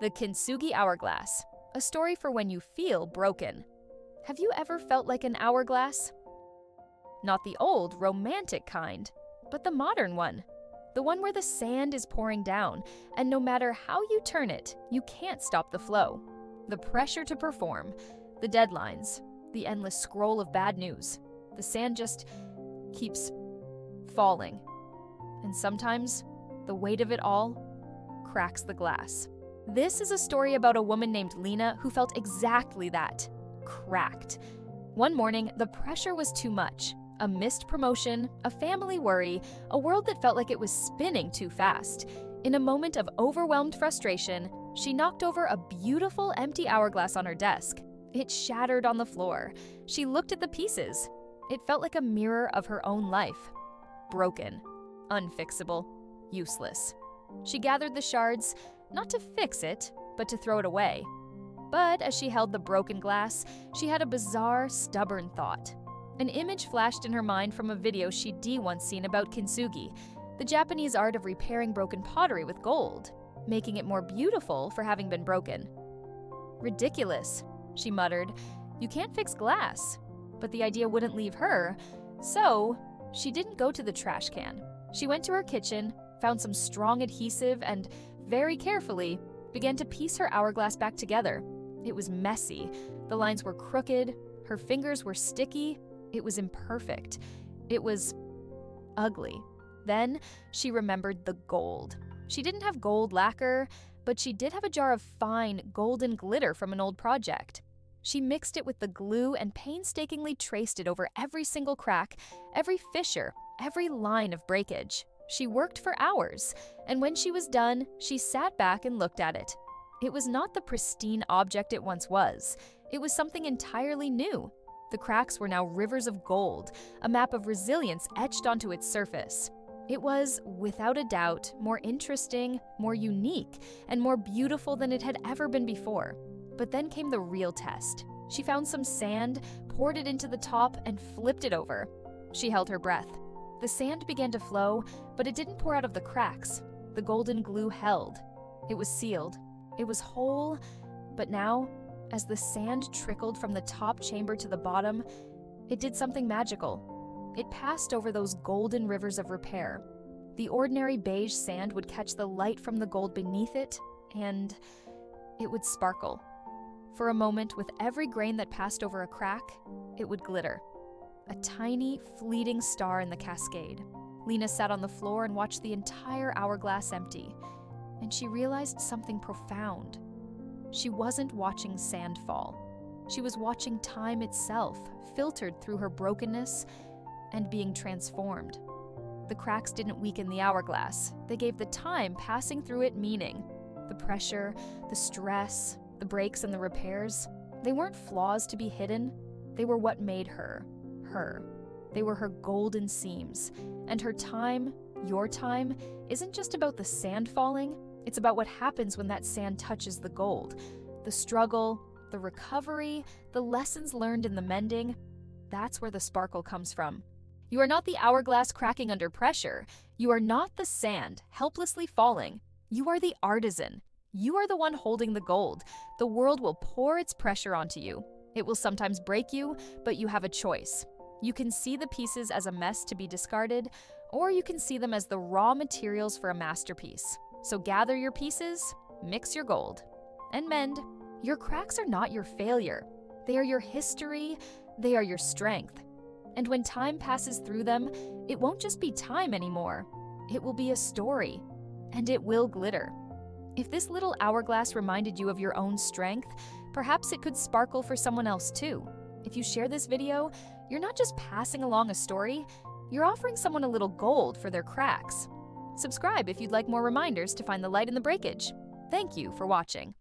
The Kintsugi Hourglass, a story for when you feel broken. Have you ever felt like an hourglass? Not the old, romantic kind, but the modern one. The one where the sand is pouring down, and no matter how you turn it, you can't stop the flow. The pressure to perform, the deadlines, the endless scroll of bad news. The sand just keeps falling. And sometimes, the weight of it all cracks the glass. This is a story about a woman named Lena who felt exactly that, cracked. One morning, the pressure was too much. A missed promotion, a family worry, a world that felt like it was spinning too fast. In a moment of overwhelmed frustration, she knocked over a beautiful empty hourglass on her desk. It shattered on the floor. She looked at the pieces. It felt like a mirror of her own life. Broken, unfixable, useless. She gathered the shards, not to fix it, but to throw it away. But as she held the broken glass, she had a bizarre, stubborn thought. An image flashed in her mind from a video she'd once seen about Kintsugi, the Japanese art of repairing broken pottery with gold, making it more beautiful for having been broken. "Ridiculous," she muttered. "You can't fix glass." But the idea wouldn't leave her, so she didn't go to the trash can. She went to her kitchen, found some strong adhesive, and very carefully began to piece her hourglass back together. It was messy. The lines were crooked. Her fingers were sticky. It was imperfect. It was ugly. Then she remembered the gold. She didn't have gold lacquer, but she did have a jar of fine, golden glitter from an old project. She mixed it with the glue and painstakingly traced it over every single crack, every fissure, every line of breakage. She worked for hours, and when she was done, she sat back and looked at it. It was not the pristine object it once was. It was something entirely new. The cracks were now rivers of gold, a map of resilience etched onto its surface. It was, without a doubt, more interesting, more unique, and more beautiful than it had ever been before. But then came the real test. She found some sand, poured it into the top, and flipped it over. She held her breath. The sand began to flow, but it didn't pour out of the cracks. The golden glue held. It was sealed. It was whole, but now, as the sand trickled from the top chamber to the bottom, it did something magical. It passed over those golden rivers of repair. The ordinary beige sand would catch the light from the gold beneath it, and it would sparkle. For a moment, with every grain that passed over a crack, it would glitter. A tiny, fleeting star in the cascade. Lena sat on the floor and watched the entire hourglass empty, and she realized something profound. She wasn't watching sand fall. She was watching time itself, filtered through her brokenness and being transformed. The cracks didn't weaken the hourglass. They gave the time passing through it meaning. The pressure, the stress, the breaks and the repairs, they weren't flaws to be hidden. They were what made her, her. They were her golden seams. And her time, your time, isn't just about the sand falling. It's about what happens when that sand touches the gold. The struggle, the recovery, the lessons learned in the mending. That's where the sparkle comes from. You are not the hourglass cracking under pressure. You are not the sand helplessly falling. You are the artisan. You are the one holding the gold. The world will pour its pressure onto you. It will sometimes break you, but you have a choice. You can see the pieces as a mess to be discarded, or you can see them as the raw materials for a masterpiece. So gather your pieces, mix your gold, and mend. Your cracks are not your failure. They are your history. They are your strength. And when time passes through them, it won't just be time anymore. It will be a story, and it will glitter. If this little hourglass reminded you of your own strength, perhaps it could sparkle for someone else too. If you share this video, you're not just passing along a story, you're offering someone a little gold for their cracks. Subscribe if you'd like more reminders to find the light in the breakage. Thank you for watching.